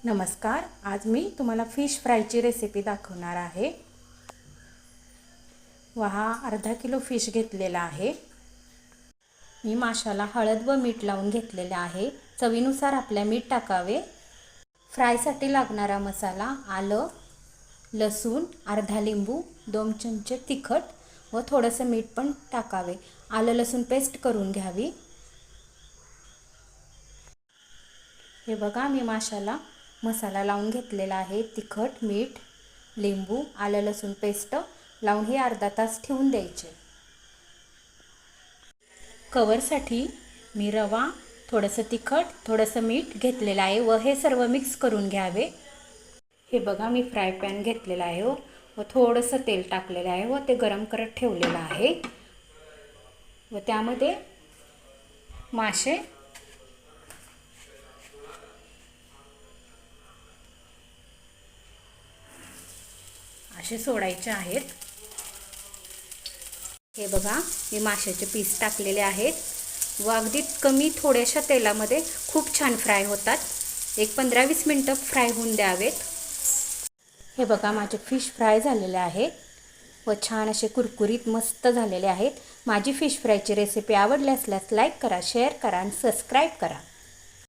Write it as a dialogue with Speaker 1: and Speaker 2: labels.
Speaker 1: नमस्कार, आज मी तुम्हाला फिश फ्रायची रेसिपी दाखवणार आहे। हा अर्धा किलो फिश घेतलेला आहे। मी माशाला हळद व मीठ लावून घेतलेले आहे। चवीनुसार आपल्या मीठ टाकावे। फ्रायसाठी लागणारा मसाला आलं, लसूण, अर्धा लिंबू, 2 चमचे तिखट व थोडंसं मीठ पण टाकावे। आलं लसूण पेस्ट करून घ्यावी। हे बघा, मी माशाला मसाला लावून घेतलेला आहे। तिखट, मीठ, लिंबू, आलं लसूण पेस्ट लावून हे अर्धा तास ठेवून द्यायचे। कवरसाठी मी रवा, थोडंसं तिखट, थोडंसं मीठ घेतलेलं आहे व हे सर्व मिक्स करून घ्यावे। हे बघा, मी फ्राय पॅन घेतलेला आहे व थोडंसं तेल टाकलेलं आहे व ते गरम करत ठेवलेलं आहे व त्यामध्ये मासे असे सोडायचे आहेत। हे बघा, मी माशाचे पीस टाकलेले आहेत व अगदी कमी थोड्याशा तेलामध्ये खूप छान फ्राय होतात। एक 15-20 मिनिटं फ्राय होऊन द्यावेत। हे बघा, माझे फिश फ्राय झालेले आहेत व छान असे कुरकुरीत मस्त झालेले आहेत। माझी फिश फ्रायची रेसिपी आवडली असल्यास लाईक करा, शेअर करा आणि सबस्क्राईब करा।